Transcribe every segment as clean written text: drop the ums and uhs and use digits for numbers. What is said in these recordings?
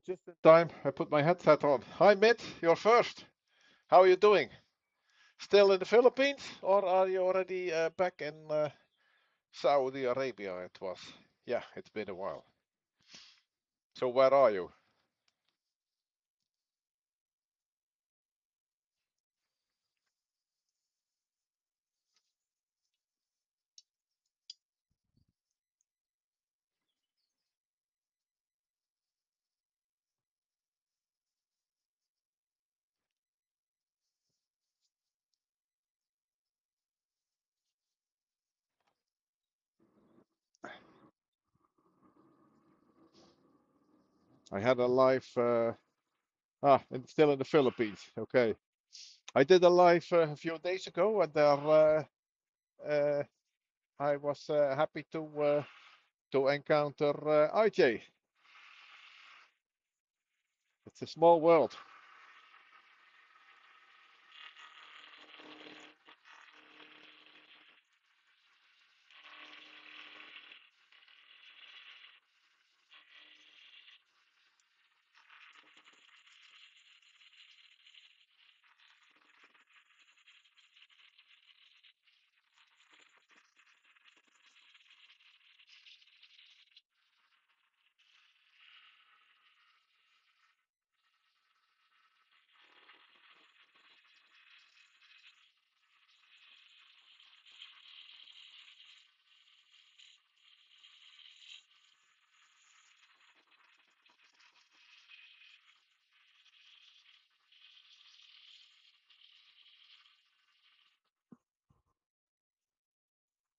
Just in time, I put my headset on. Hi, Mitt, you're first. How are you doing? Still in the Philippines, or are you already back in Saudi Arabia? It was. Yeah, it's been a while. So where are you? I had a live. Still in the Philippines. Okay. I did a live a few days ago, and uh, I was happy to encounter IJ. It's a small world.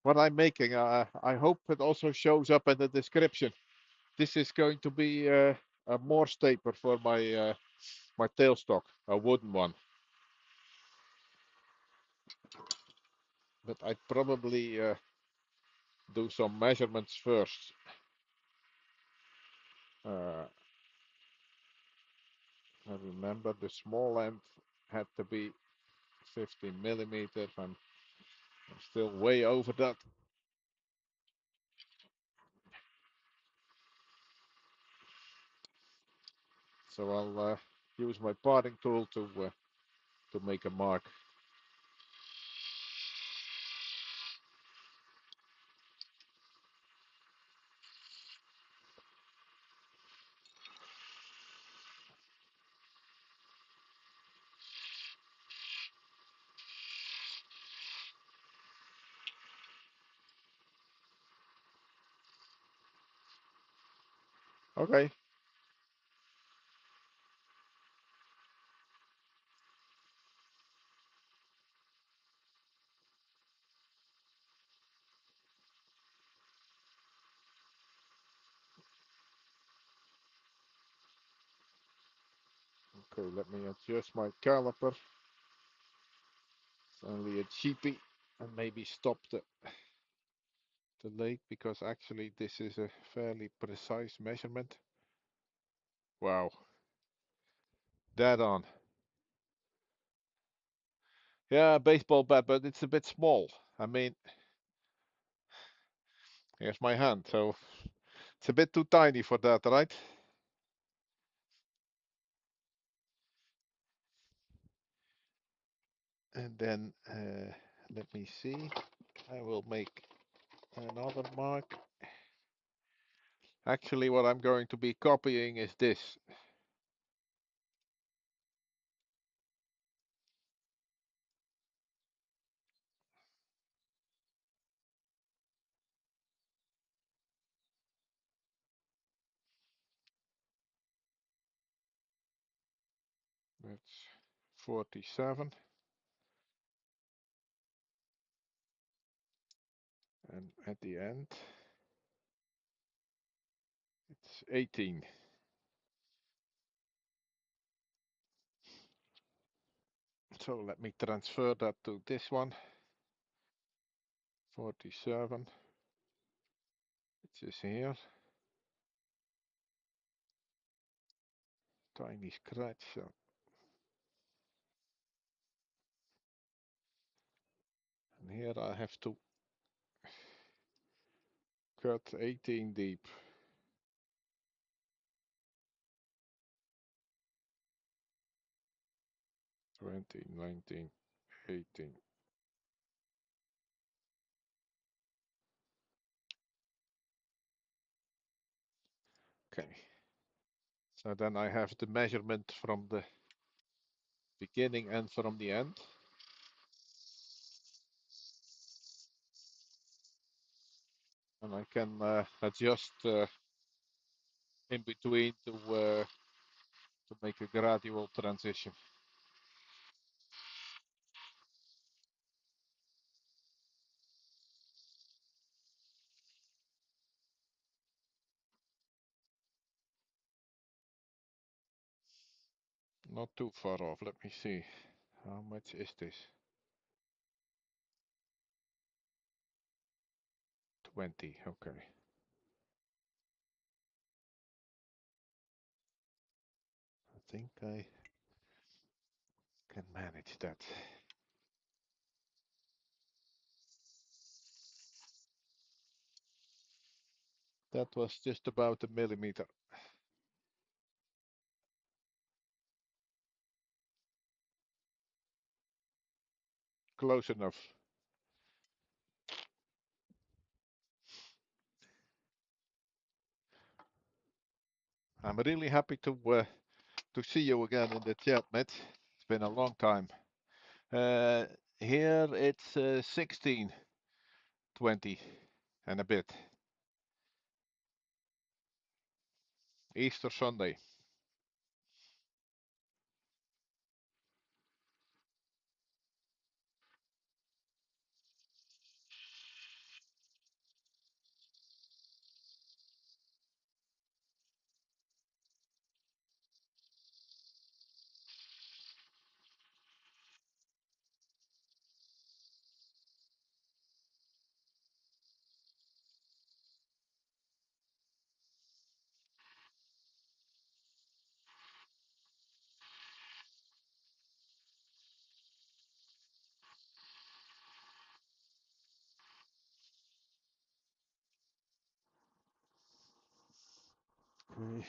What I'm making, I hope it also shows up in the description. This is going to be a more staper for my tailstock, a wooden one. But I'd probably do some measurements first. Uh, I remember the small end had to be 15 millimeters. I'm still way over that. So I'll use my parting tool to make a mark. Okay. Okay, let me adjust my caliper. It's only a cheapie, and maybe stop the lake because actually this is a fairly precise measurement. Wow, dead on. Yeah, baseball bat, but it's a bit small. I mean, here's my hand, so it's a bit too tiny for that, right? And then let me see. I will make another mark. Actually, what I'm going to be copying is this. That's 47, and at the end, it's 18. So let me transfer that to this one. 47, which is here. Tiny scratch. So, and here I have to cut 18 deep. 20, 19, 18. Okay. So then I have the measurement from the beginning and from the end. And I can adjust in between to make a gradual transition. Not too far off. Let me see. How much is this? 20. Okay. I think I can manage that. That was just about a millimeter. Close enough. I'm really happy to see you again in the chat, Matt. It's been a long time. Uh, Here it's 16, 20 and a bit. Easter Sunday. Okay.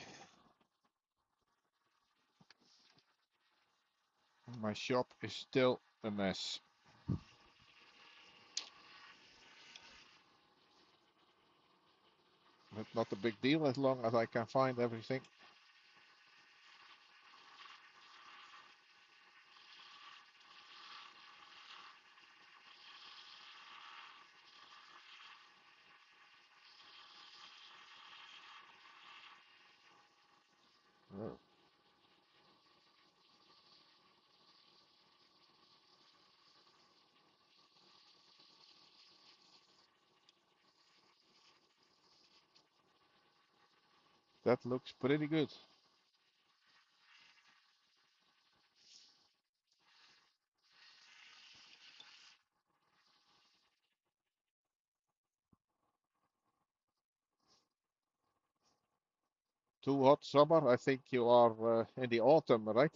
My shop is still a mess. But not a big deal as long as I can find everything. Oh, that looks pretty good. Too hot summer. I think you are in the autumn, right?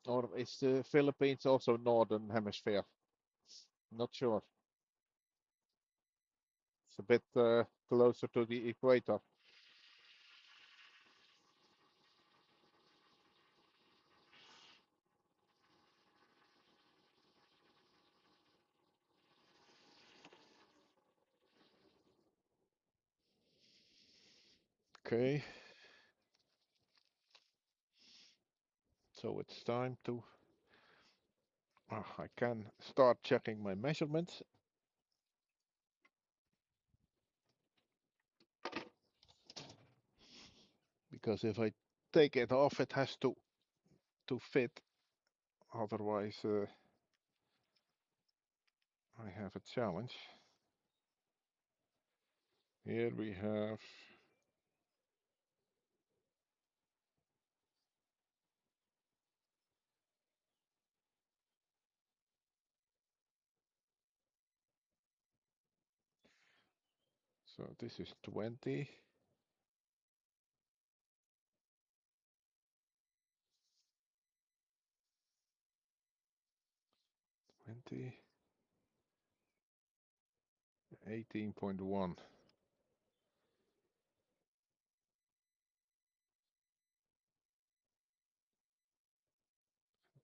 Or is the Philippines also northern hemisphere? Not sure. It's a bit closer to the equator. Okay. So it's time to. I can start checking my measurements. Because if I take it off, it has to fit. Otherwise, I have a challenge. Here we have. So this is 20. 20. 18.1.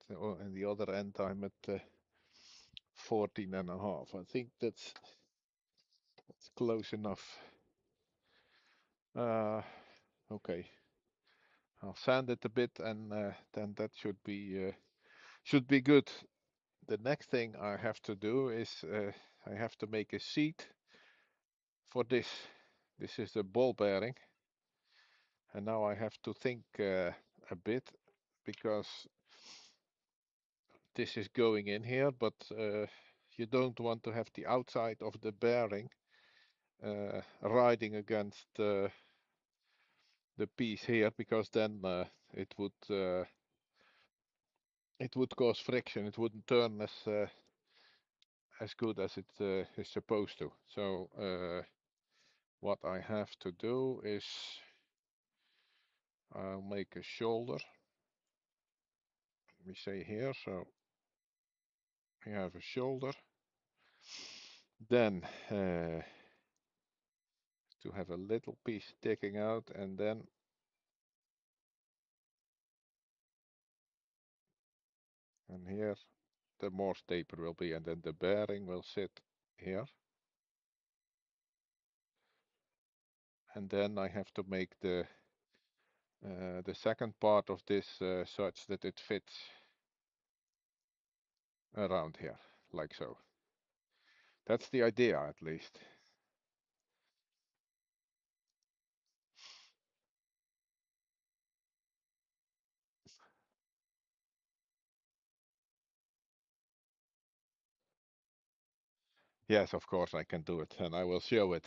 and the other end I'm at 14.5. I think that's close enough. Okay, I'll sand it a bit, and then that should be good. The next thing I have to do is I have to make a seat for this. This is the ball bearing, and now I have to think a bit, because this is going in here, but you don't want to have the outside of the bearing riding against the piece here, because then it would cause friction. It wouldn't turn as good as it is supposed to. So what I have to do is I'll make a shoulder. Let me say here, so we have a shoulder. Then to have a little piece sticking out, and then and here the Morse taper will be, and then the bearing will sit here. And then I have to make the second part of this such that it fits around here, like so. That's the idea, at least. Yes, of course I can do it, and I will show it.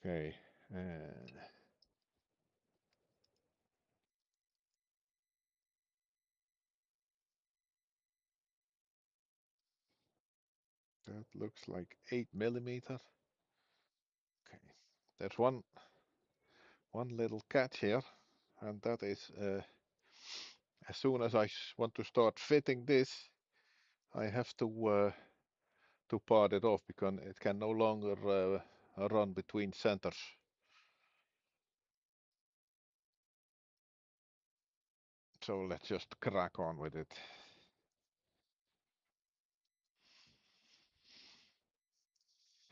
Okay. That looks like 8 mm. Okay. There's one little catch here, and that is as soon as I want to start fitting this, I have to part it off, because it can no longer run between centers. So let's just crack on with it.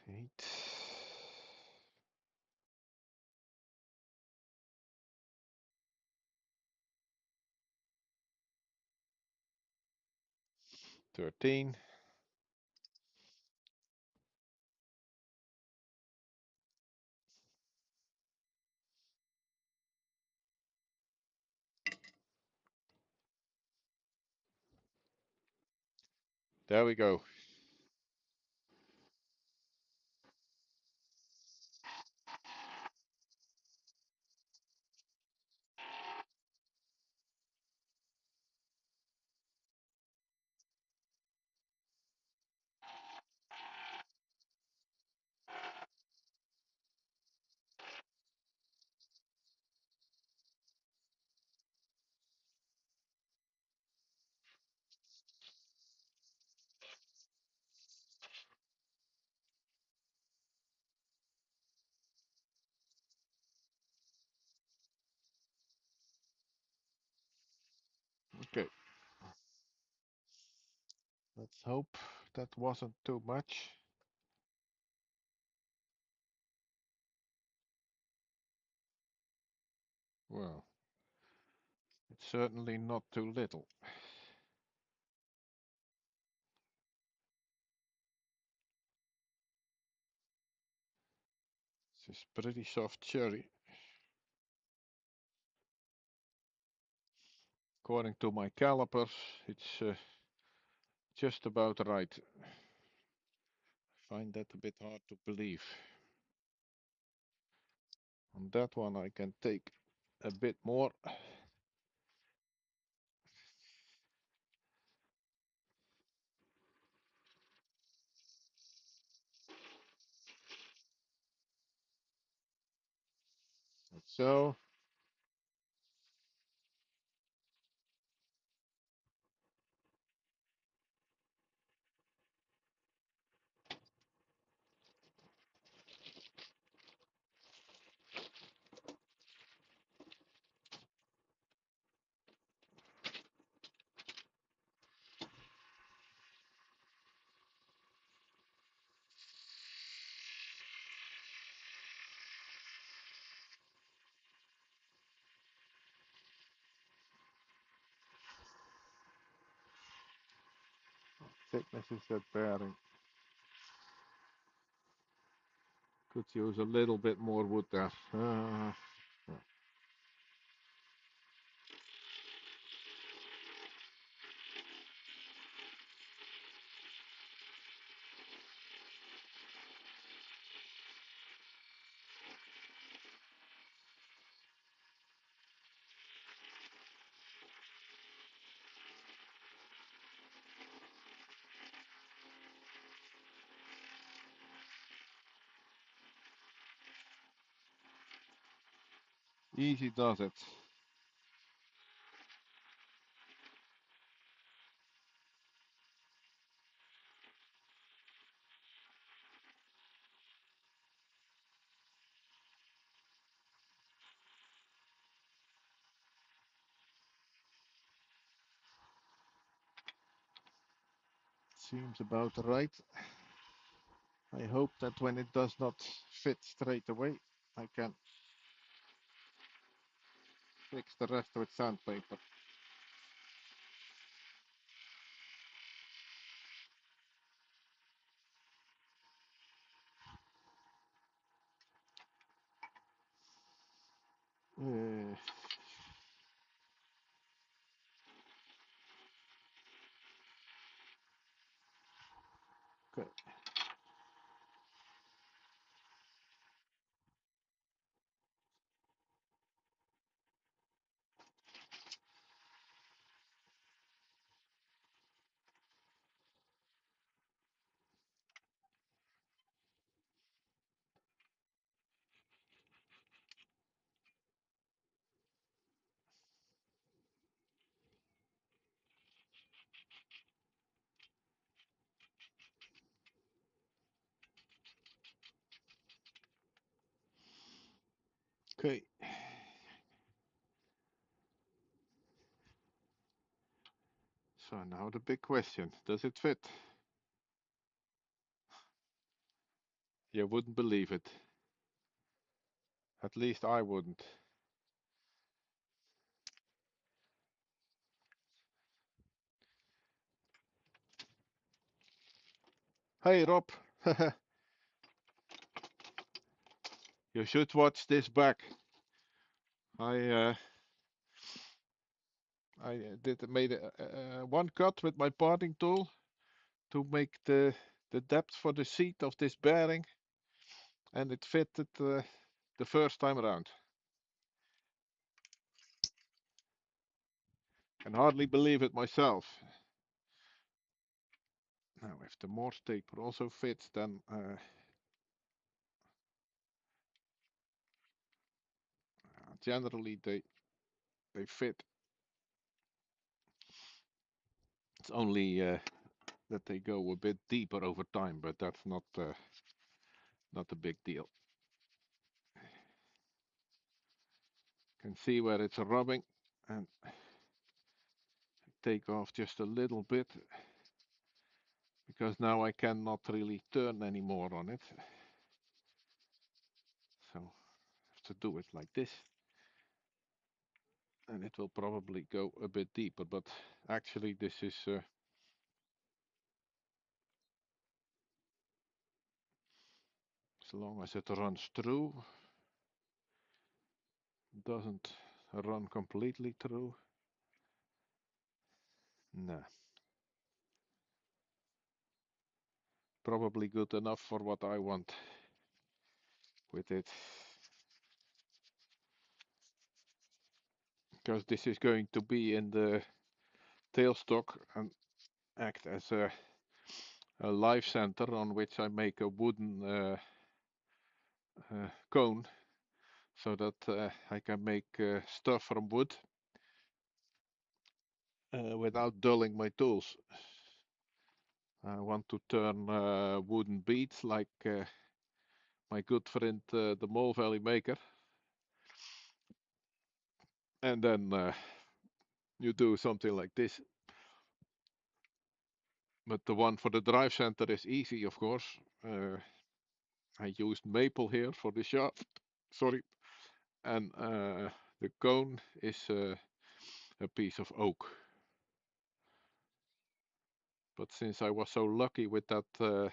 8. 13. There we go. Okay. Let's hope that wasn't too much. Well, it's certainly not too little. This is pretty soft cherry. According to my calipers, it's just about right. I find that a bit hard to believe. On that one I can take a bit more. Like so. thickness is that bearing? Could use a little bit more wood there. Easy does it. Seems about right. I hope that when it does not fit straight away, I can fix the rest with sandpaper. Uh, okay. Okay. So now the big question, does it fit? You wouldn't believe it. At least I wouldn't. Hey Rob, you should watch this back. I made one cut with my parting tool to make the depth for the seat of this bearing, and it fitted the first time around. Can hardly believe it myself. Now, if the Morse taper also fits, then generally they fit. It's only that they go a bit deeper over time, but that's not a big deal. Can see where it's rubbing, and take off just a little bit, because now I cannot really turn anymore on it. So I have to do it like this. And it will probably go a bit deeper, but actually this is as long as it runs through, doesn't run completely through. Nah. Probably good enough for what I want with it. Because this is going to be in the tailstock and act as a live center on which I make a wooden cone, so that I can make stuff from wood without dulling my tools. I want to turn wooden beads like my good friend the Mole Valley Maker, and then you do something like this. But the one for the drive center is easy, of course. I used maple here for the shaft, sorry, and the cone is a piece of oak. But since I was so lucky with that uh,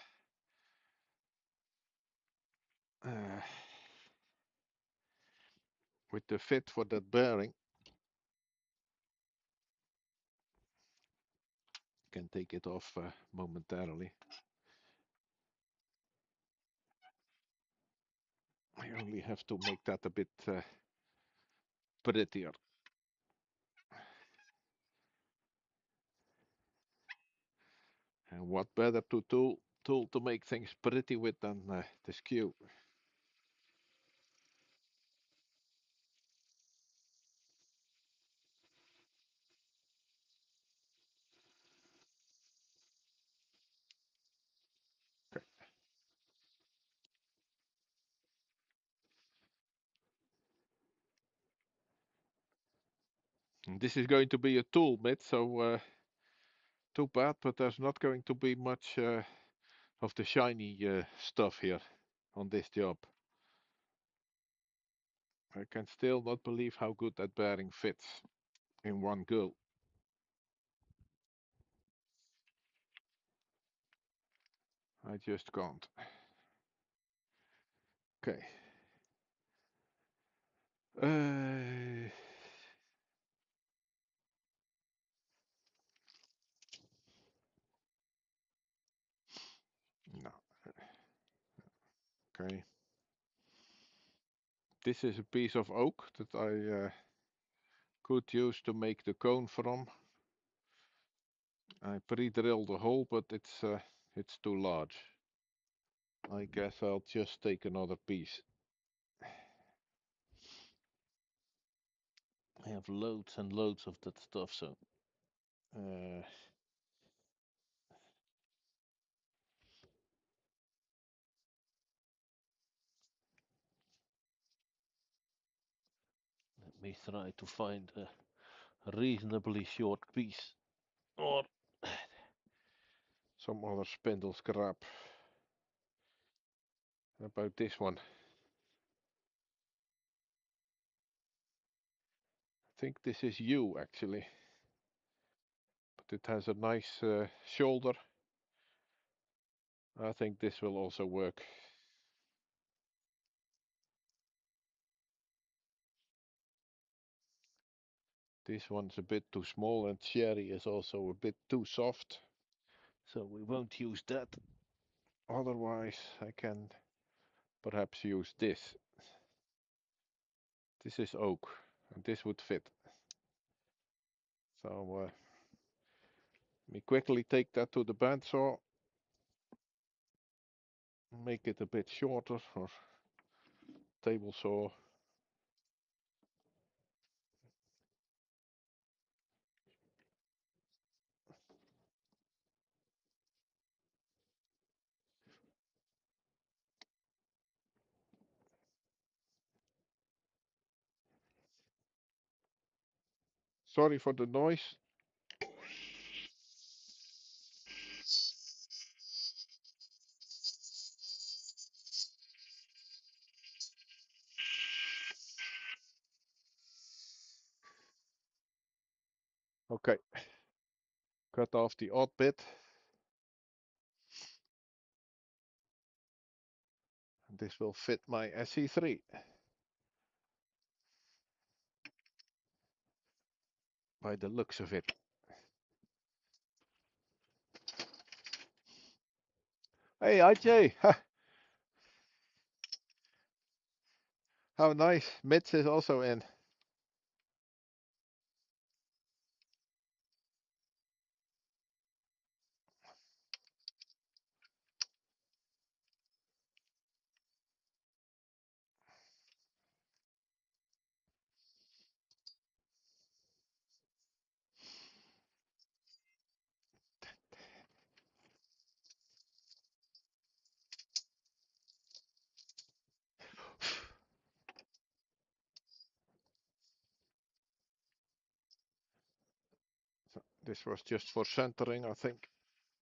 with the fit for that bearing, can take it off momentarily. I only have to make that a bit prettier. And what better tool to make things pretty with than the skew? Okay. And this is going to be a tool bit, so too bad, but there's not going to be much of the shiny stuff here on this job. I can still not believe how good that bearing fits in one go. I just can't. Okay. No. Okay. This is a piece of oak that I could use to make the cone from. I pre-drilled the hole, but it's too large. I guess I'll just take another piece. I have loads and loads of that stuff, so uh, let me try to find a reasonably short piece or some other spindle scrap. About this one. I think this is yew actually, but it has a nice shoulder. I think this will also work. This one's a bit too small and cherry is also a bit too soft. So we won't use that. Otherwise I can perhaps use this. This is oak and this would fit. So let me quickly take that to the bandsaw. Make it a bit shorter or table saw. Sorry for the noise. Okay, cut off the odd bit. And this will fit my SE3 by the looks of it. Hey, IJ, how nice. Mitz is also in. So this was just for centering. I think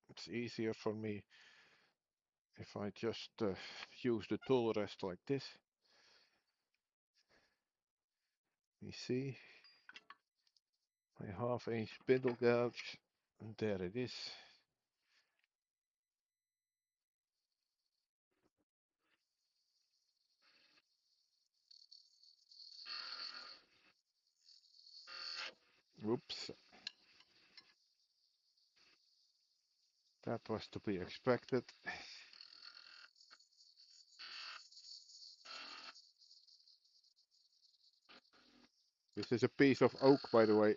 it's easier for me if I just use the tool rest like this. You see my half-inch spindle gouge, and there it is. Whoops. That was to be expected. This is a piece of oak, by the way.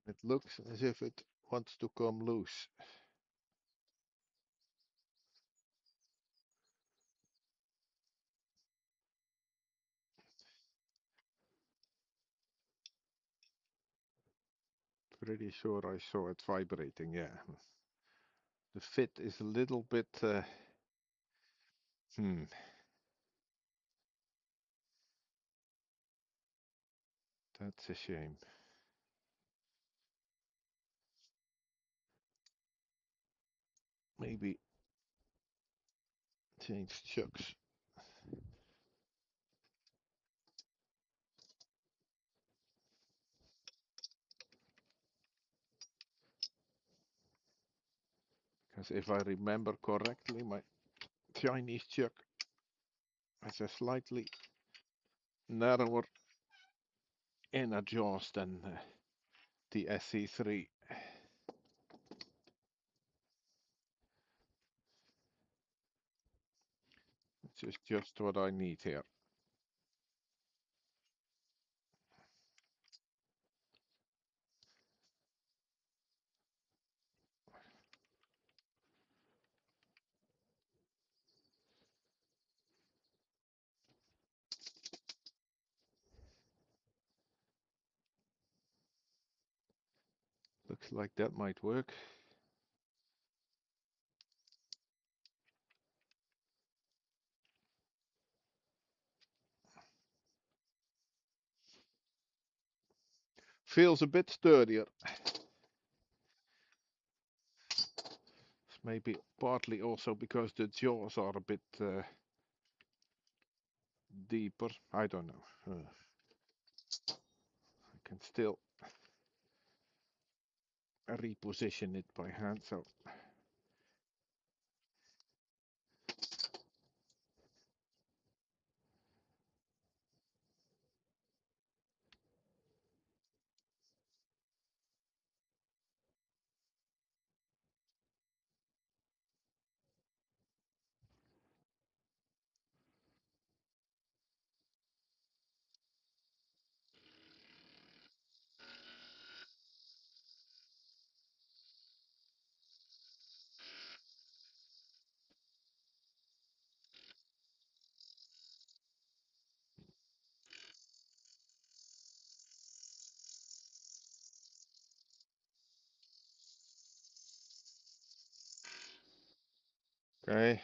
It looks as if it wants to come loose. Pretty sure I saw it vibrating, yeah. The fit is a little bit... That's a shame. Maybe change chucks. Because if I remember correctly, my Chinese chuck has a slightly narrower inner jaws than the SC3. Which is just what I need here. Looks like that might work. Feels a bit sturdier. Maybe partly also because the jaws are a bit deeper. I don't know. I can still reposition it by hand, so okay.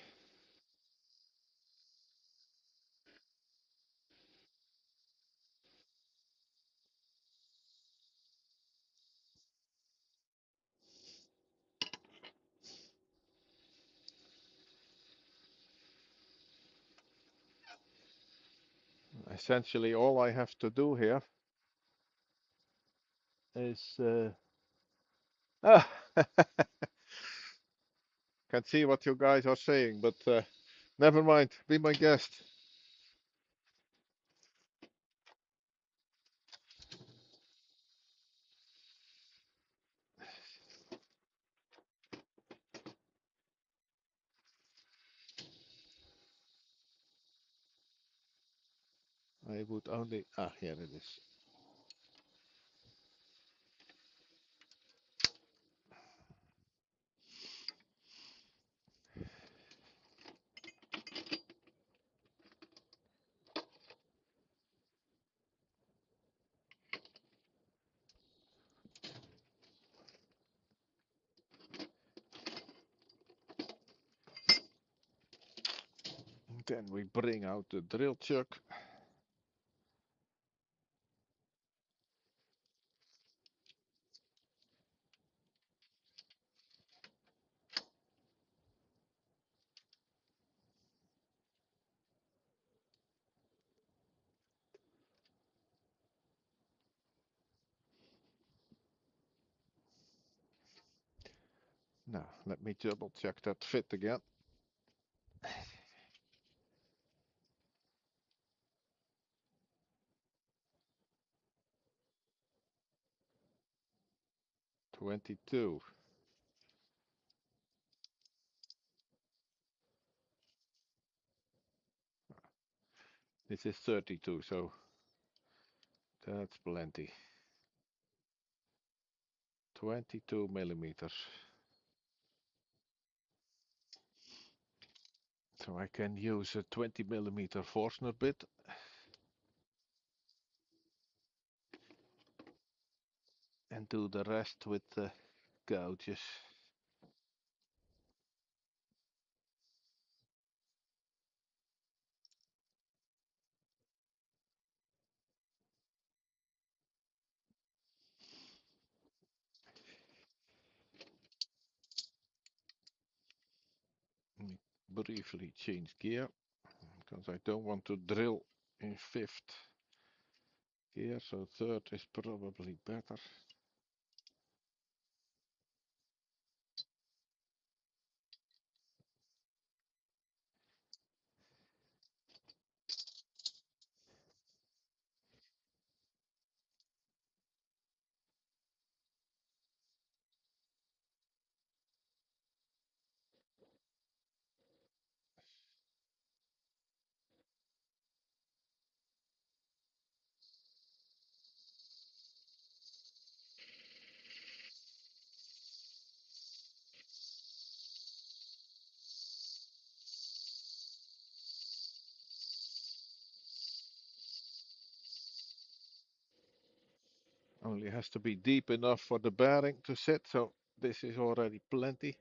Essentially, all I have to do here is can see what you guys are saying, but never mind. Be my guest. I would only here it is. Then we bring out the drill chuck. Now, let me double check that fit again. 22. This is 32, so that's plenty. 22 millimeters. So I can use a 20 millimeter Forstner bit. And do the rest with the gouges. Let me briefly change gear because I don't want to drill in fifth gear, so third is probably better. Only has to be deep enough for the bearing to sit, so this is already plenty.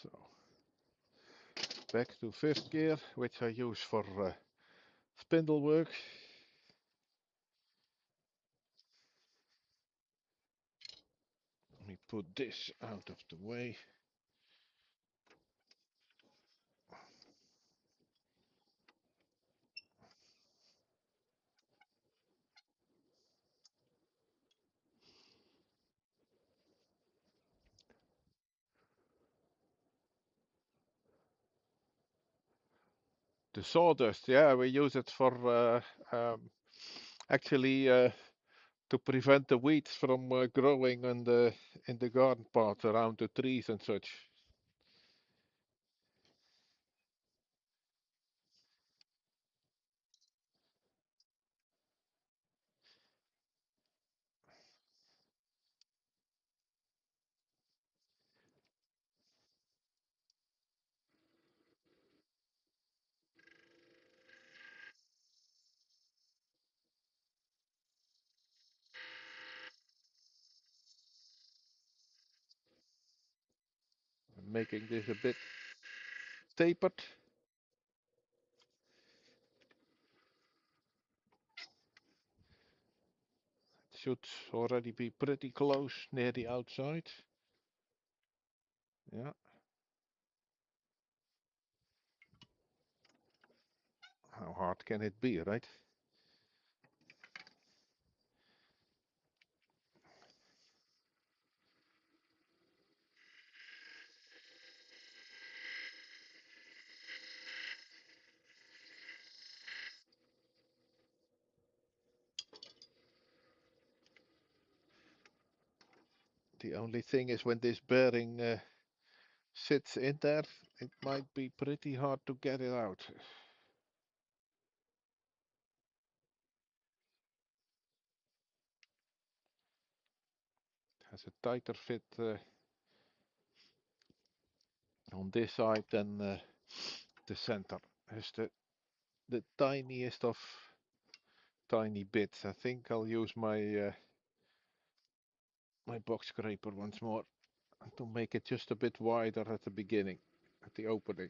So back to fifth gear, which I use for spindle work. Let me put this out of the way. The sawdust, yeah, we use it for actually to prevent the weeds from growing in the garden path around the trees and such. Making this a bit tapered. It should already be pretty close near the outside. Yeah. How hard can it be, right? The only thing is when this bearing sits in there, it might be pretty hard to get it out. It has a tighter fit on this side than the center. Has the tiniest of tiny bits. I think I'll use my box scraper once more to make it just a bit wider at the beginning, at the opening.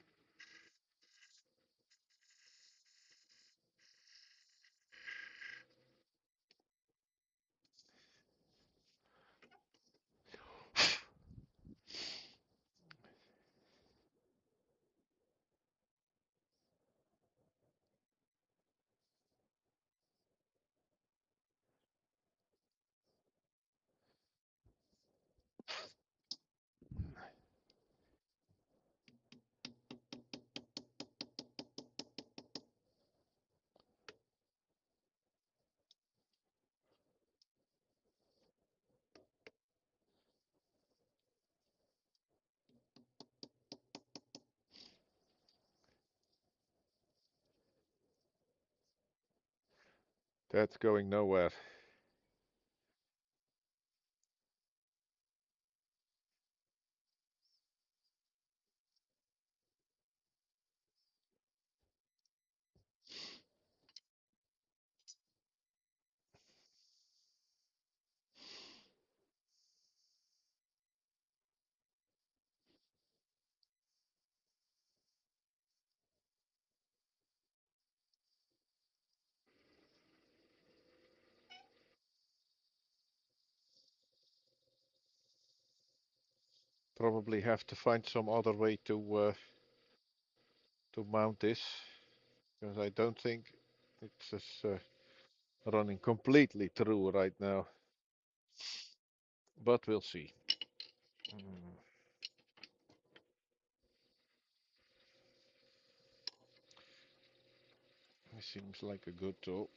That's going nowhere. Probably have to find some other way to mount this, because I don't think it's just running completely through right now. But we'll see. Mm, This seems like a good tool.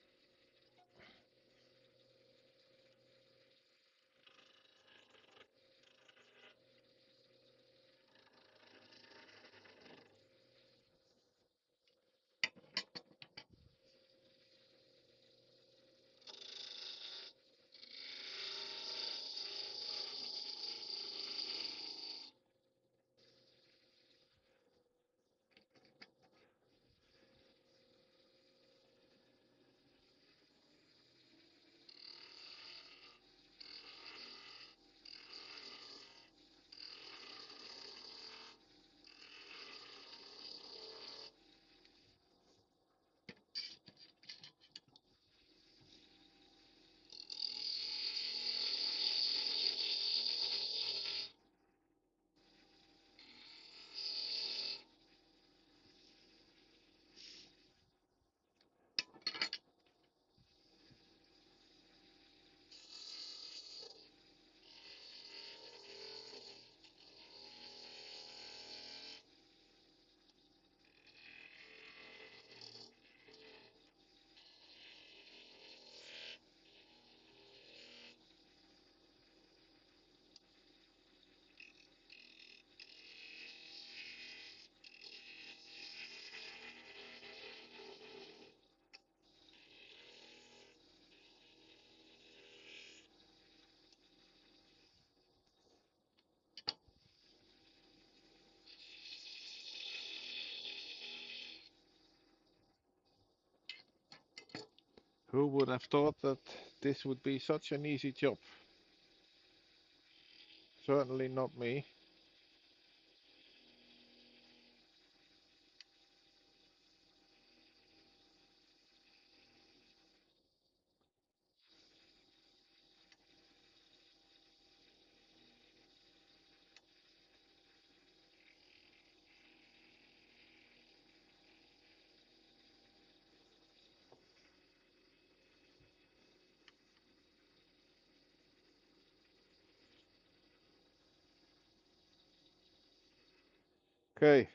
Who would have thought that this would be such an easy job? Certainly not me. Okay.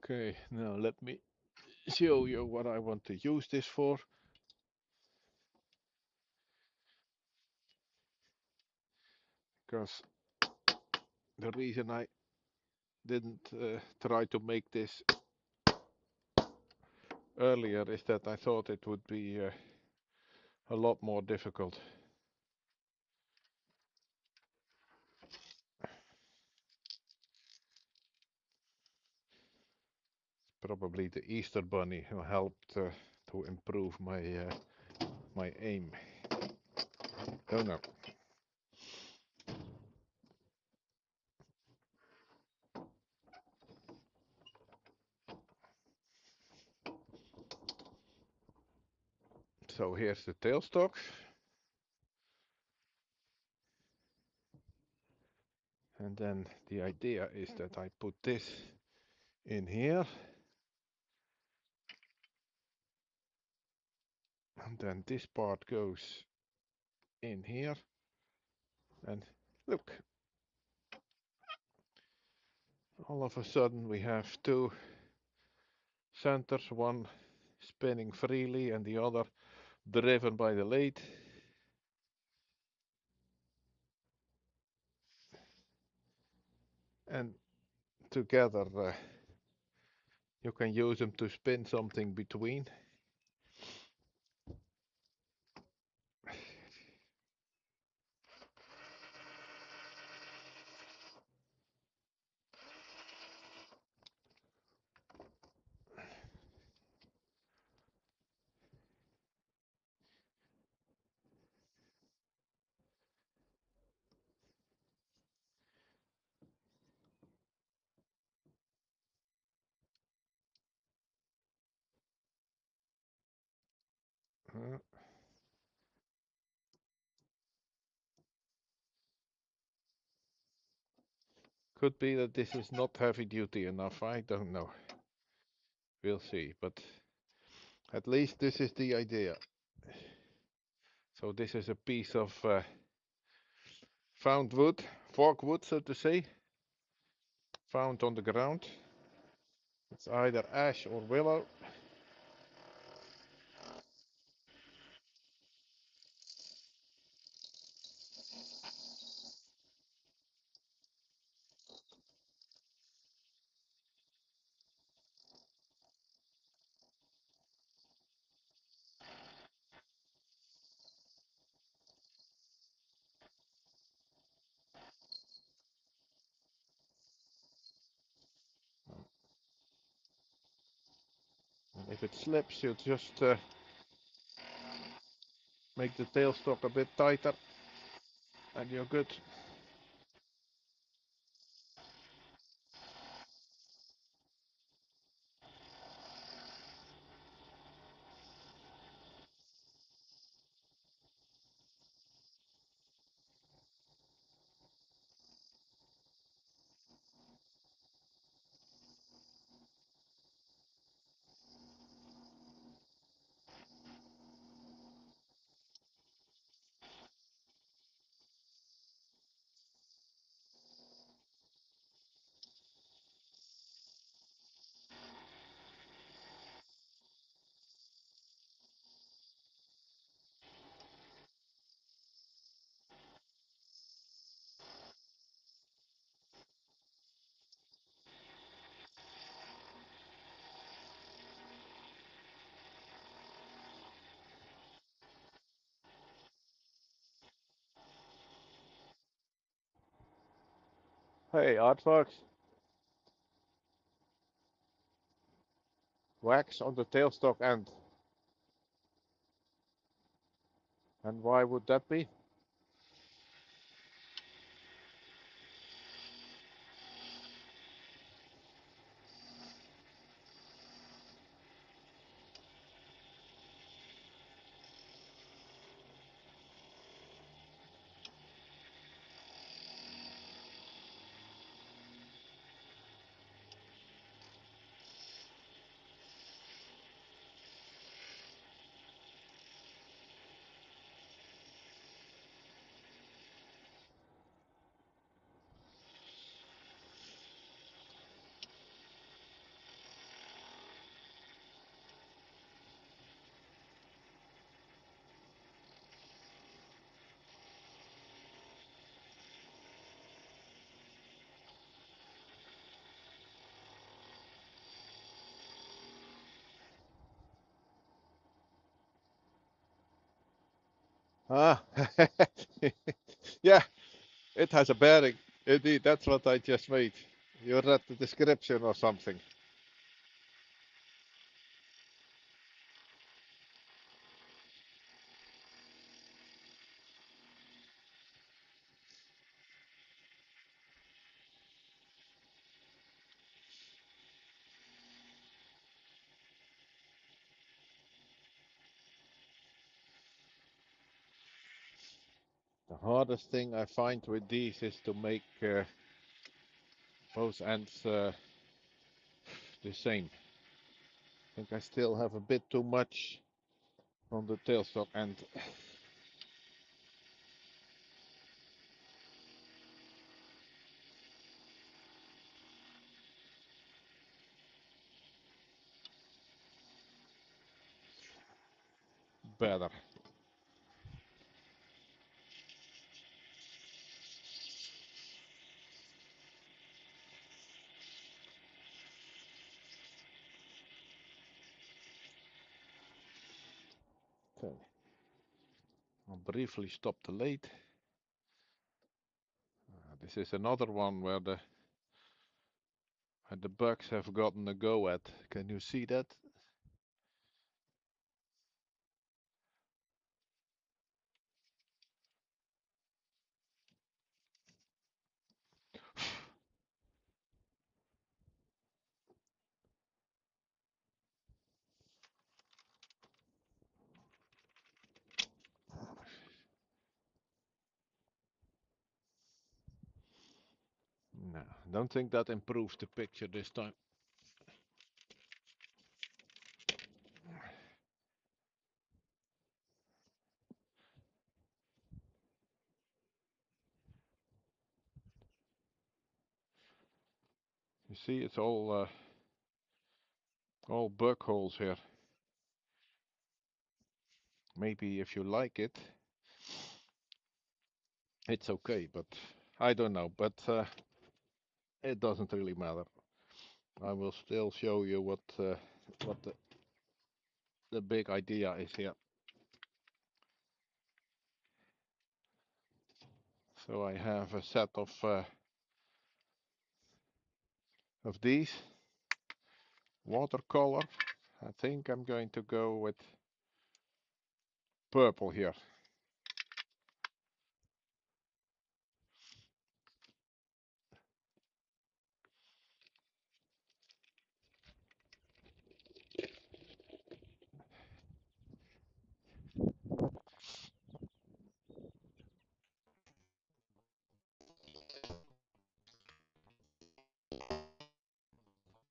Okay, now let me show you what I want to use this for. Because the reason I didn't try to make this earlier is that I thought it would be a lot more difficult. Probably the Easter Bunny who helped to improve my aim. Oh no. So here's the tailstock. And then the idea is that I put this in here, and then this part goes in here, and look, all of a sudden we have two centers, one spinning freely and the other driven by the lathe. And together you can use them to spin something between. Uh, Could be that this is not heavy duty enough, I don't know. We'll see, but at least this is the idea. So this is a piece of found wood, fork wood so to say, found on the ground. It's either ash or willow. And if it slips, you just make the tailstock a bit tighter and you're good. Hey, Artfox, wax on the tailstock end. And why would that be? Ah, yeah, it has a bearing. Indeed, that's what I just made. You read the description or something. The hardest thing I find with these is to make both ends the same. I think I still have a bit too much on the tailstock end. Better. Okay. I'll briefly stop the lathe. This is another one where the bugs have gotten a go at. Can you see that? No, don't think that improves the picture this time. You see, it's all bug holes here. Maybe if you like it, it's okay, but I don't know. But it doesn't really matter. I will still show you what the big idea is here. So I have a set of these watercolor. I think I'm going to go with purple here.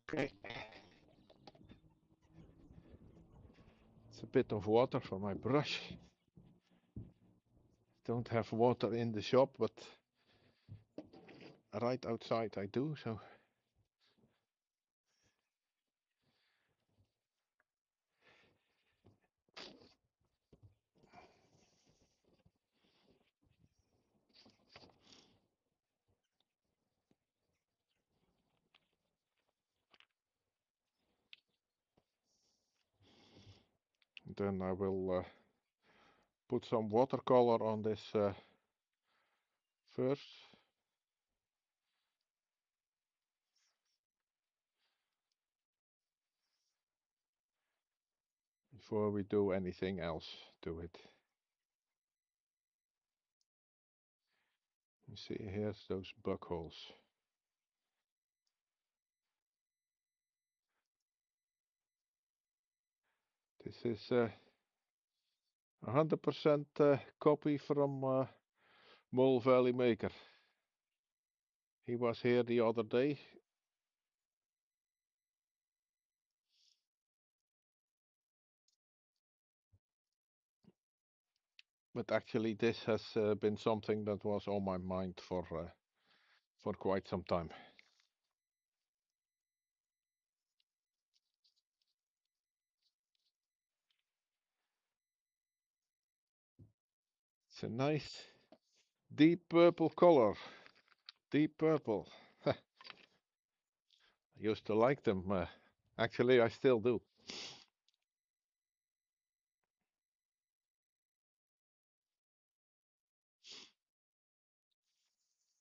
Okay. It's a bit of water for my brush. Don't have water in the shop, but right outside I do, so. Then I will put some watercolor on this first. Before we do anything else to it. You see, here's those bug holes. This is 100% copy from Mole Valley Maker. He was here the other day. But actually this has been something that was on my mind for quite some time. It's a nice deep purple color. Deep purple. I used to like them. Actually, I still do.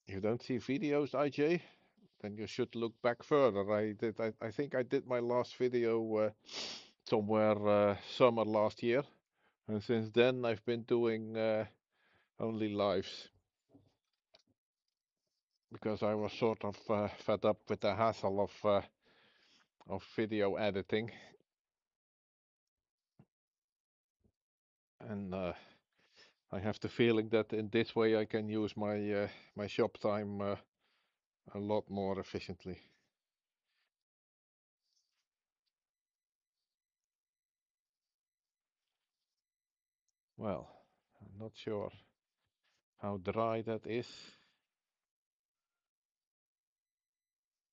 You don't see videos, IJ? Then you should look back further. I think I did my last video somewhere summer last year, and since then I've been doing only lives because I was sort of fed up with the hassle of video editing, and I have the feeling that in this way I can use my my shop time a lot more efficiently. Well, I'm not sure how dry that is.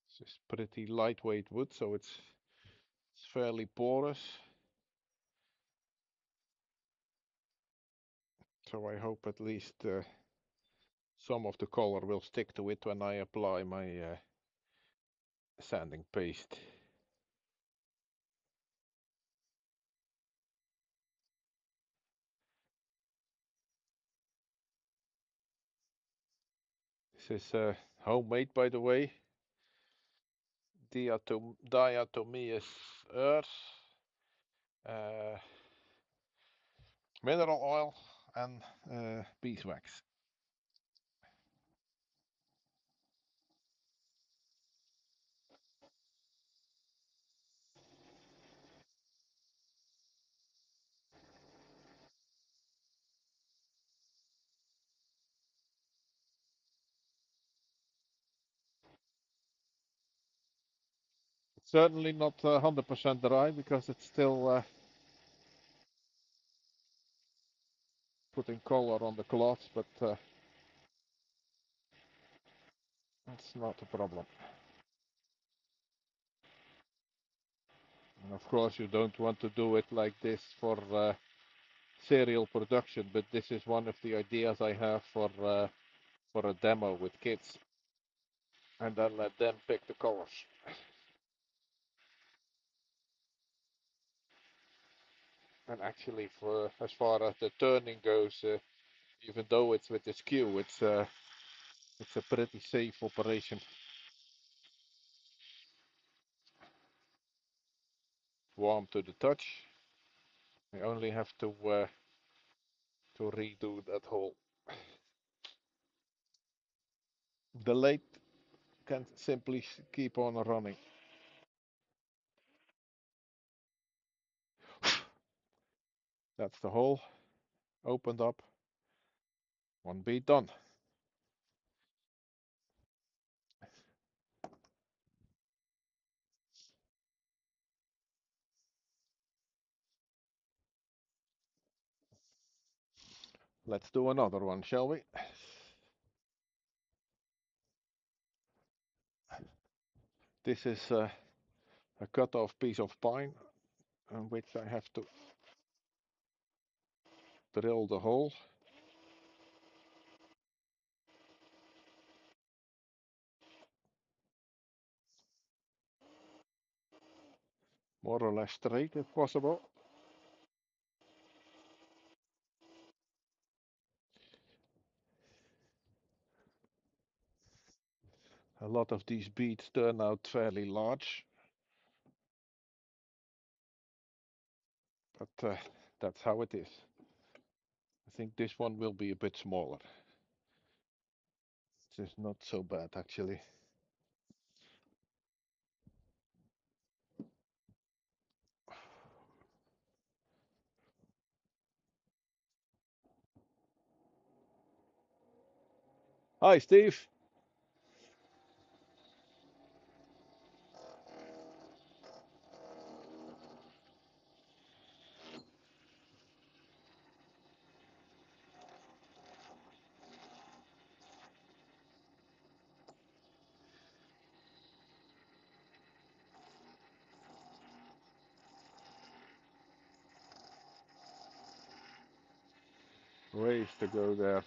This is pretty lightweight wood, so it's fairly porous. So I hope at least some of the color will stick to it when I apply my sanding paste. This is homemade, by the way. Diatomeous earth, uh, mineral oil, and beeswax. It's certainly not 100% dry because it's still putting color on the cloth, but it's not a problem. And of course, you don't want to do it like this for serial production, but this is one of the ideas I have for a demo with kids, and then let them pick the colors. And actually, for as far as the turning goes, even though it's with the skew, it's a pretty safe operation. Warm to the touch. I only have to redo that hole. The lathe can simply keep on running. That's the hole. Opened up. One bead done. Let's do another one, shall we? This is a cut off piece of pine on which I have to drill the hole. More or less straight if possible. A lot of these beads turn out fairly large, but that's how it is. I think this one will be a bit smaller. This is not so bad actually. Hi, Steve. Ways to go there.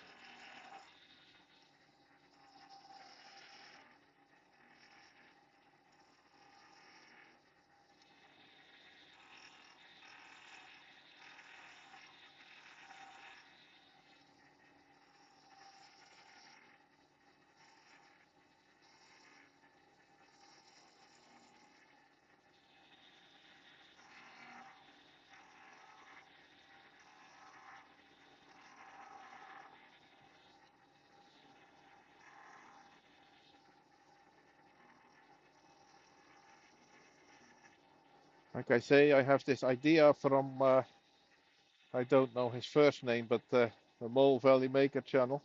Like I say, I have this idea from, I don't know his first name, but the Mole Valley Maker channel.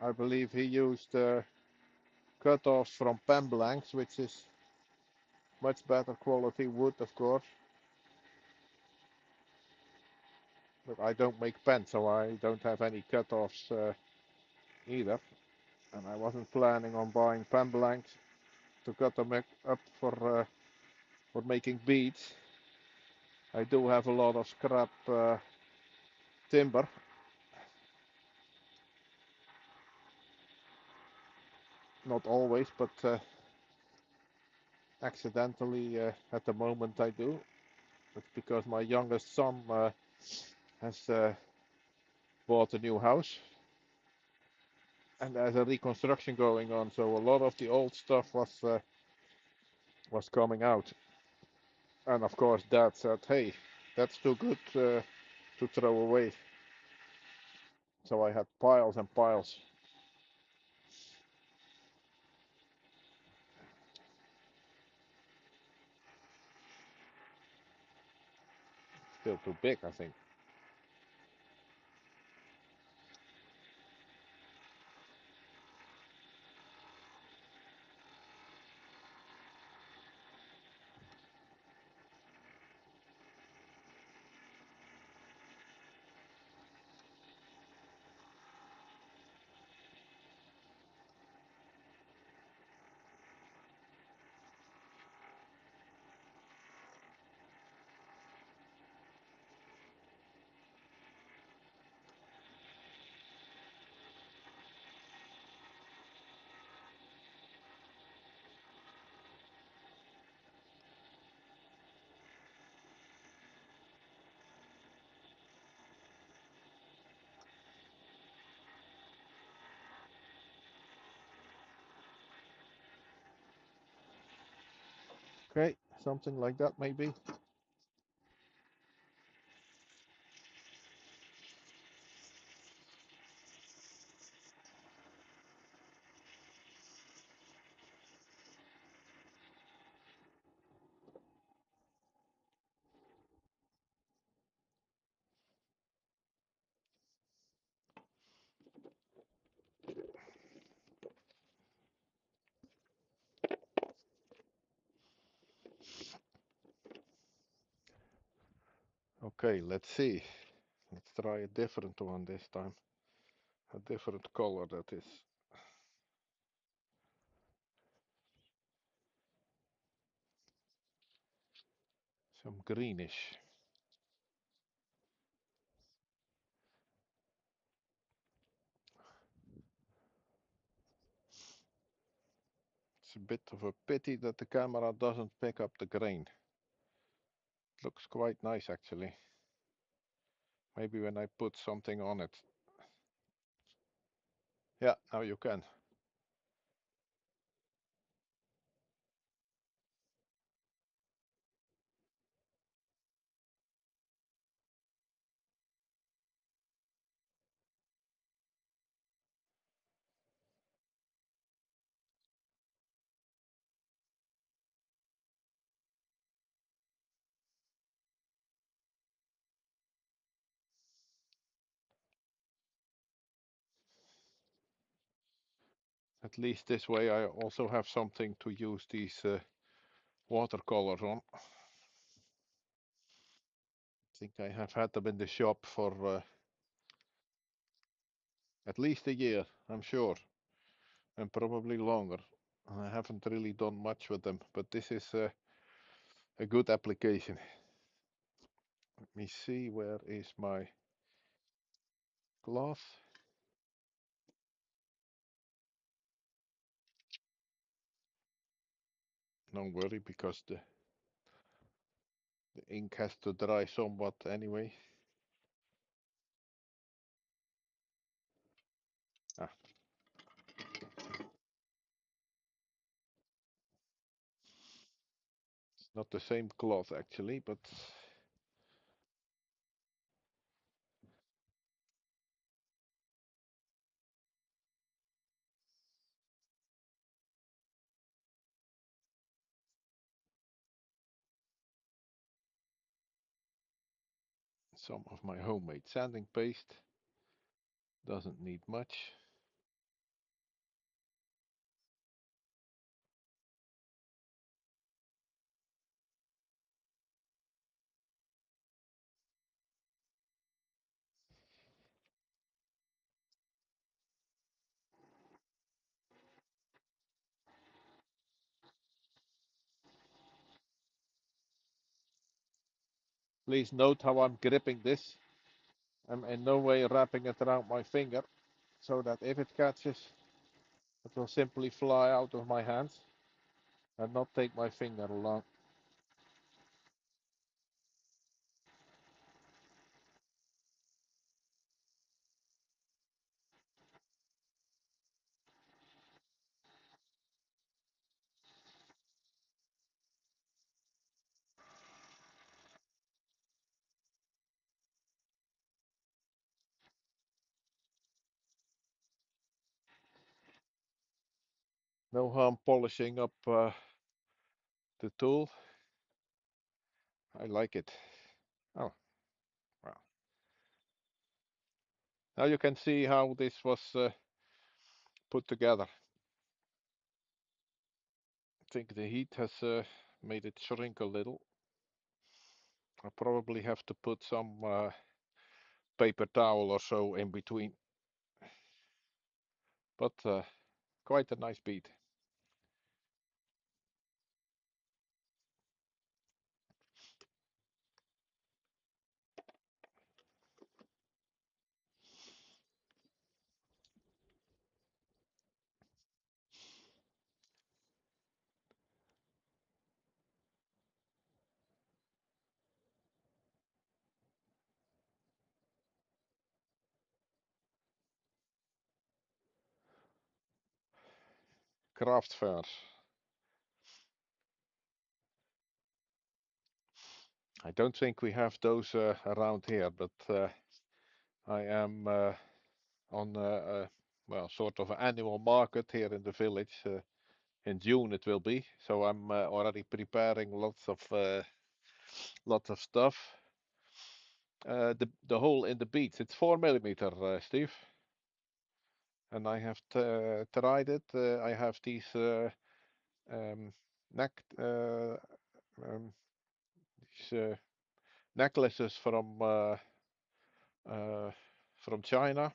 I believe he used cut-offs from pen blanks, which is much better quality wood, of course. But I don't make pens, so I don't have any cut-offs either. And I wasn't planning on buying pen blanks to cut them up for making beads. I do have a lot of scrap timber. Not always, but accidentally at the moment I do. It's because my youngest son has bought a new house and there's a reconstruction going on, so a lot of the old stuff was coming out. And of course, Dad said, "Hey, that's too good to throw away." So I had piles and piles. Still too big, I think. Okay, something like that maybe. Okay, let's see. Let's try a different one this time. A different color that is. Some greenish. It's a bit of a pity that the camera doesn't pick up the grain. It looks quite nice actually. Maybe when I put something on it. Yeah, now you can. At least this way I also have something to use these watercolors on. I think I have had them in the shop for at least a year, I'm sure, and probably longer. I haven't really done much with them, but this is a good application. Let me see, where is my cloth? Don't worry, because the ink has to dry somewhat anyway. Ah, it's not the same cloth actually, but some of my homemade sanding paste. Doesn't need much. Please note how I'm gripping this. I'm in no way wrapping it around my finger so that if it catches, it will simply fly out of my hands and not take my finger along. No harm polishing up the tool. I like it. Oh, well. Now you can see how this was put together. I think the heat has made it shrink a little. I probably have to put some paper towel or so in between. But quite a nice bead. Craft fairs. I don't think we have those around here, but I am on well, sort of an annual market here in the village. In June it will be, so I'm already preparing lots of stuff. The hole in the beads, it's 4 millimeter, Steve, and I have tried it. I have these um, neck um, these necklaces uh, from China,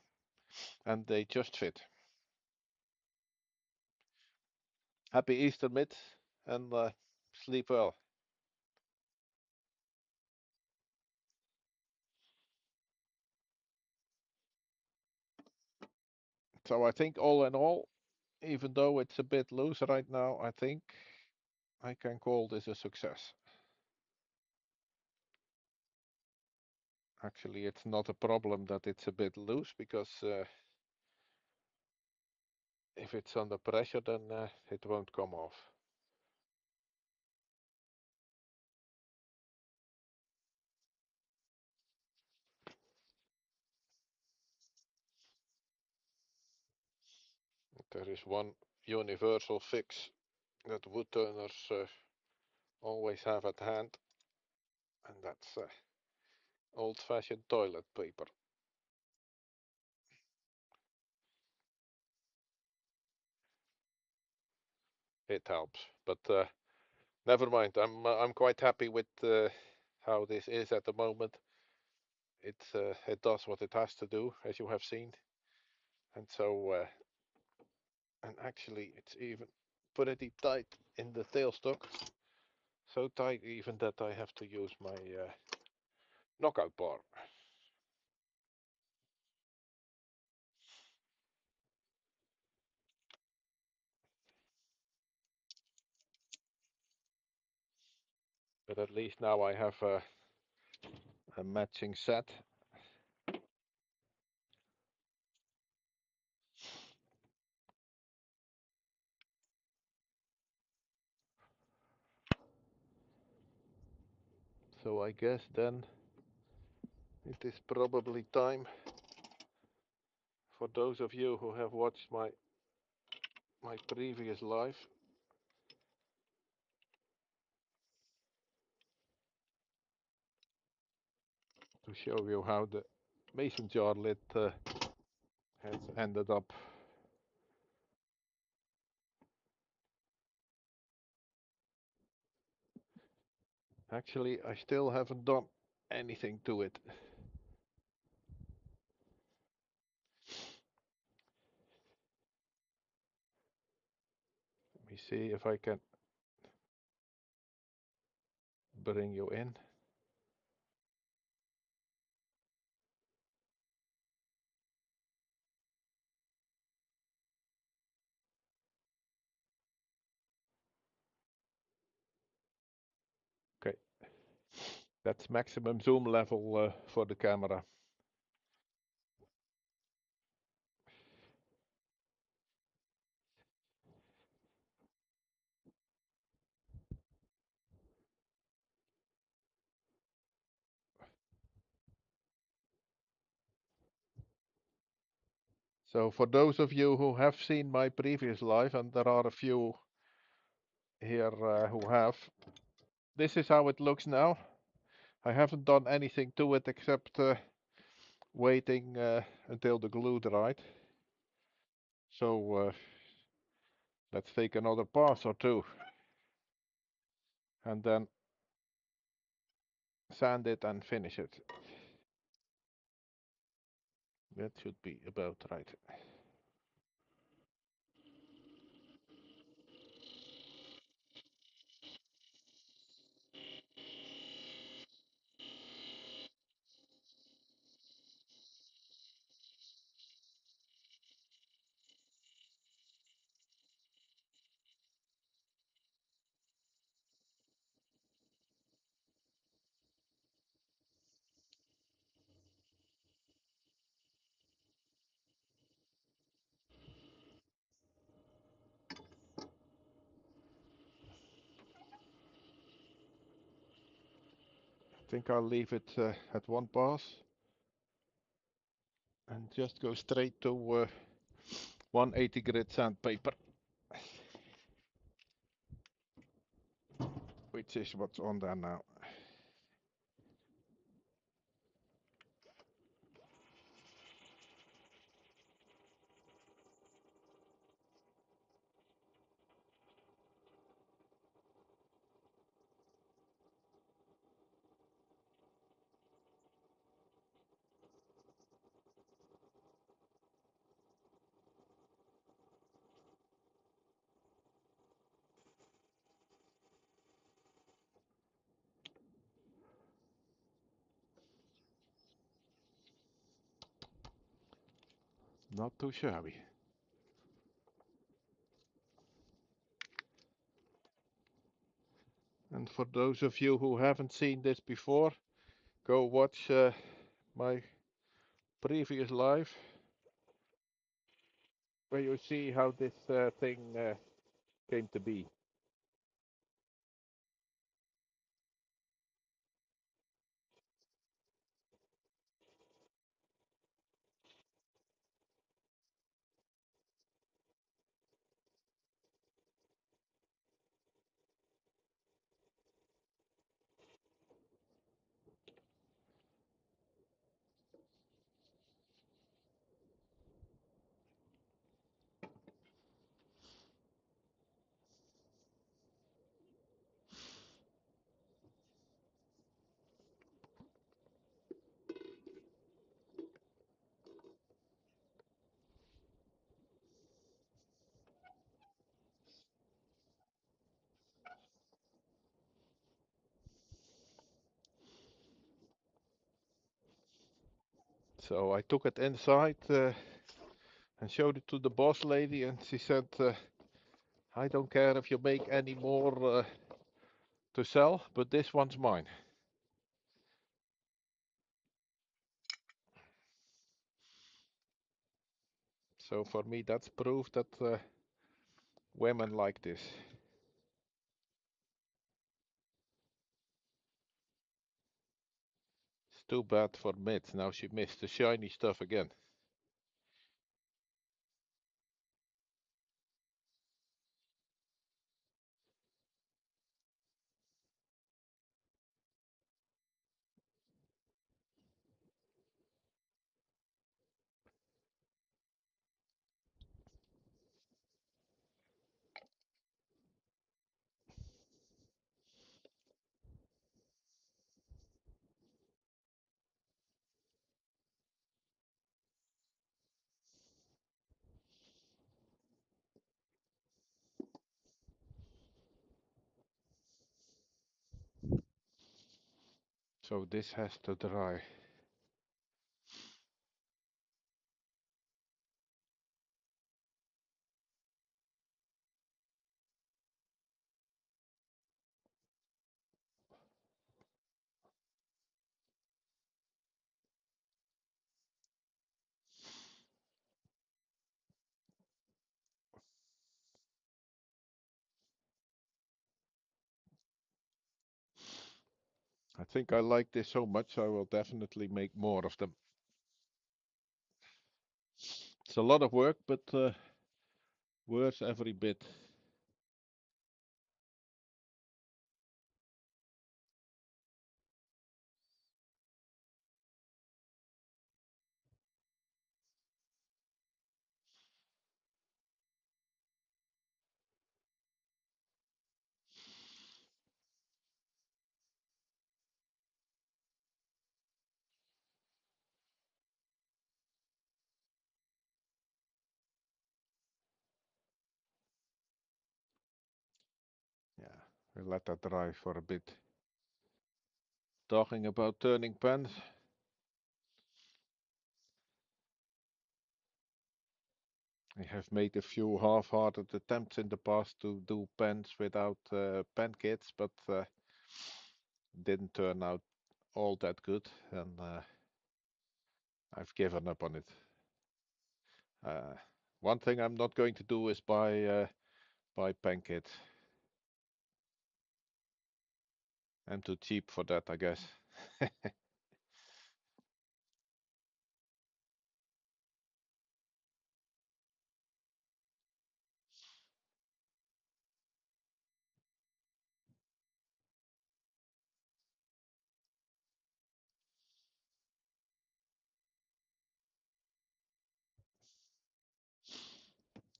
and they just fit. Happy Easter, Mitt, and sleep well. So I think all in all, even though it's a bit loose right now, I think I can call this a success. Actually, it's not a problem that it's a bit loose because if it's under pressure, then it won't come off. There is one universal fix that wood turners always have at hand, and that's old-fashioned toilet paper. It helps, but never mind. I'm quite happy with how this is at the moment. It does what it has to do, as you have seen, and so and actually it's even pretty tight in the tailstock. So tight even that I have to use my knockout bar. But at least now I have a matching set. So I guess then it is probably time for those of you who have watched my previous live to show you how the mason jar lid has ended up. Actually, I still haven't done anything to it. Let me see if I can bring you in. That's maximum zoom level for the camera. So for those of you who have seen my previous live, and there are a few here who have, this is how it looks now. I haven't done anything to it except waiting until the glue dried. So let's take another pass or two and then sand it and finish it. That should be about right. I think I'll leave it at one pass and just go straight to 180 grit sandpaper, which is what's on there now. Not too shabby. And for those of you who haven't seen this before, go watch my previous live where you see how this thing came to be. So I took it inside and showed it to the boss lady, and she said, I don't care if you make any more to sell, but this one's mine. So for me, that's proof that women like this. It's too bad for Mid. Now she missed the shiny stuff again. So this has to dry. I think I like this so much I will definitely make more of them. It's a lot of work, but worth every bit. Yeah, we'll let that dry for a bit. Talking about turning pens, I have made a few half-hearted attempts in the past to do pens without pen kits, but didn't turn out all that good, and I've given up on it. Uh, One thing I'm not going to do is buy pen kits. I'm too cheap for that, I guess.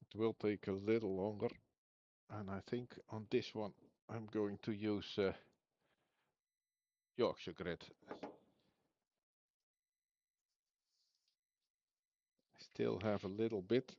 It will take a little longer, and I think on this one I'm going to use Yorkshire grit. I still have a little bit.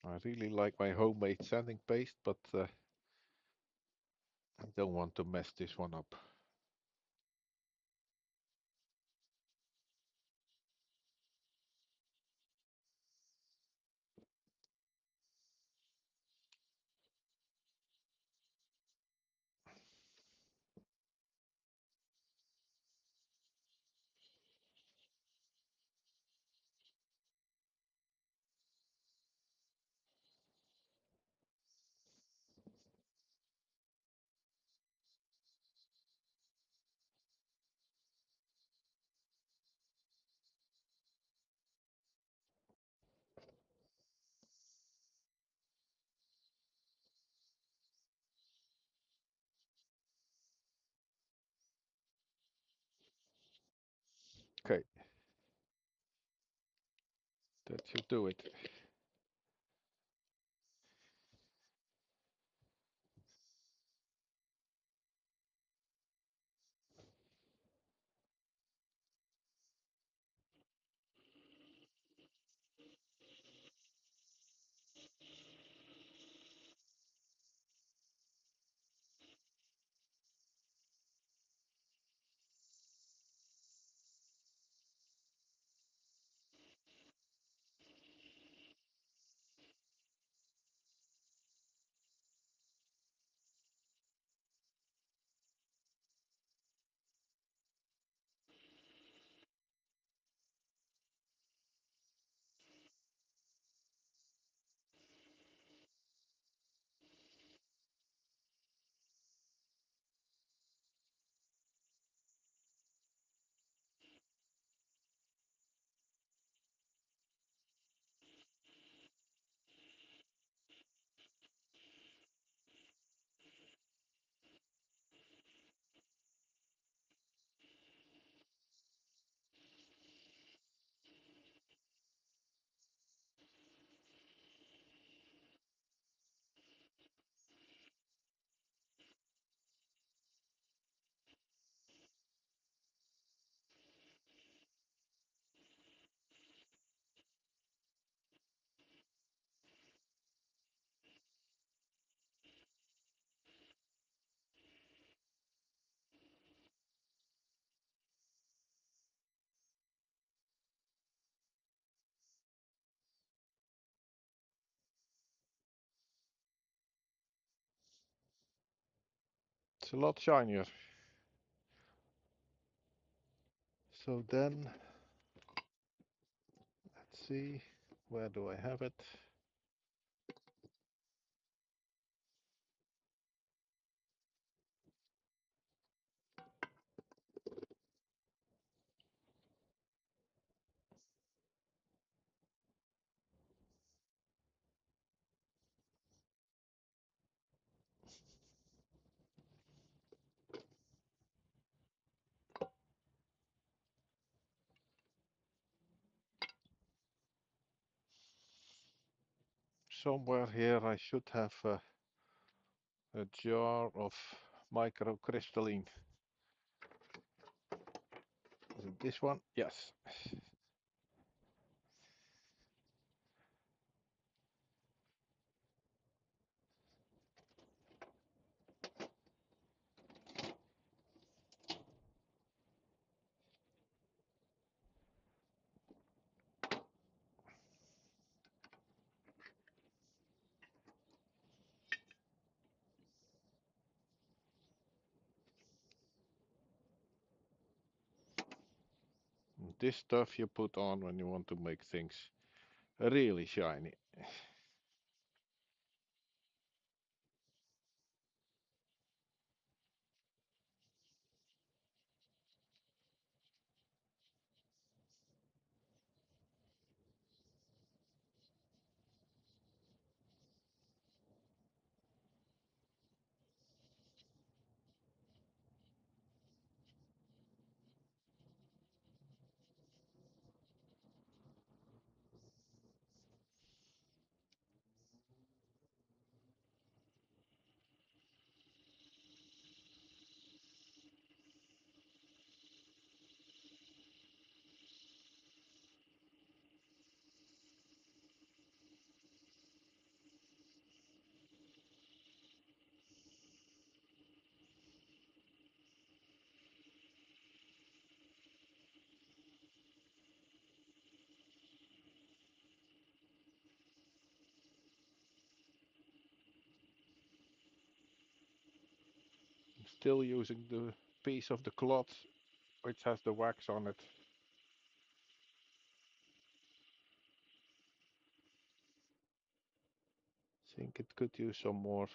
I really like my homemade sanding paste, but I don't want to mess this one up. Okay, that should do it. It's a lot shinier. So then, let's see, where do I have it? Somewhere here I should have a jar of microcrystalline. Is it this one? Yes. This stuff you put on when you want to make things really shiny. I'm still using the piece of the cloth which has the wax on it. Think it could use some more.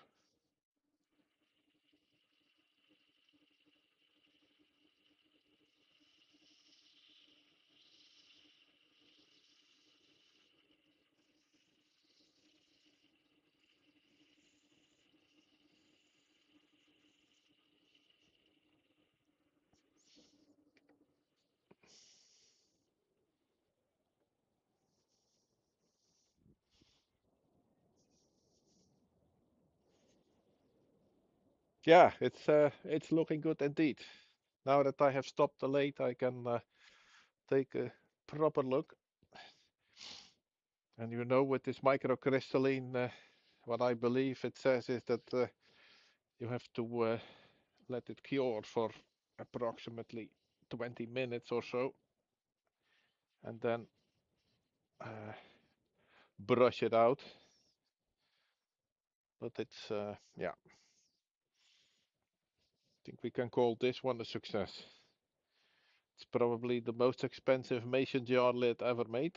Yeah, it's looking good indeed. Now that I have stopped the lathe, I can take a proper look. And you know, with this microcrystalline, what I believe it says is that you have to let it cure for approximately 20 minutes or so, and then uh, brush it out. But it's, yeah, I think we can call this one a success. It's probably the most expensive mason jar lid ever made.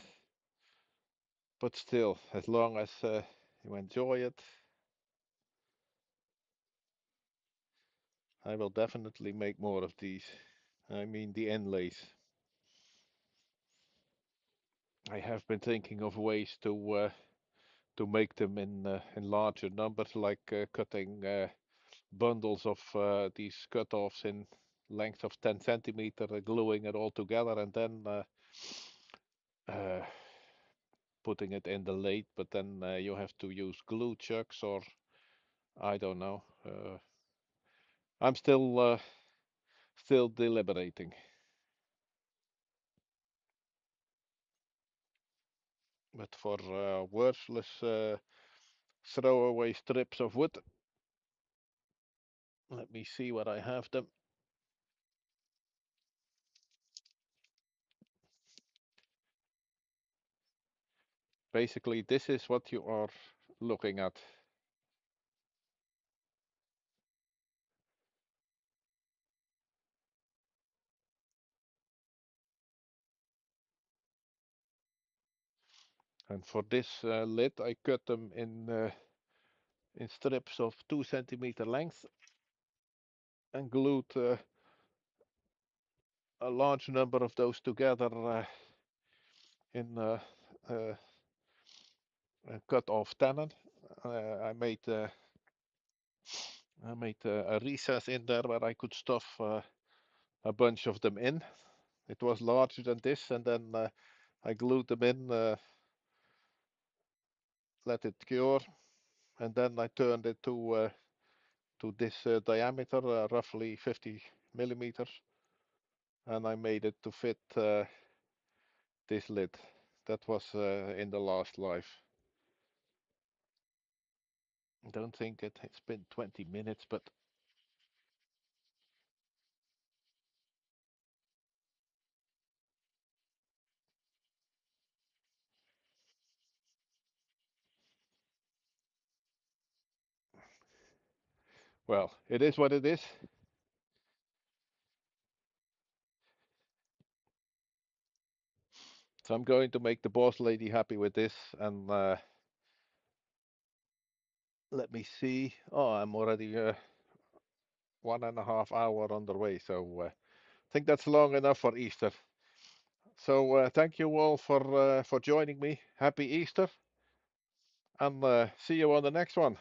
But still, as long as you enjoy it, I will definitely make more of these. I mean the inlays. I have been thinking of ways to make them in larger numbers, like cutting bundles of these cut-offs in length of 10 centimeter, gluing it all together, and then uh, putting it in the lathe. But then you have to use glue chucks, or I don't know. I'm still deliberating. But for worthless throwaway strips of wood, let me see what I have them. Basically, this is what you are looking at. And for this lid, I cut them in strips of 2 centimeter length and glued a large number of those together in cut off tenon. I made a recess in there where I could stuff a bunch of them in. It was larger than this, and then I glued them in, let it cure, and then I turned it to this diameter, roughly 50 millimeters, and I made it to fit this lid. That was in the last life. I don't think it's been 20 minutes, but well, it is what it is. So I'm going to make the boss lady happy with this, and let me see. Oh, I'm already 1.5 hours on the way, so I think that's long enough for Easter. So thank you all for joining me. Happy Easter, and see you on the next one.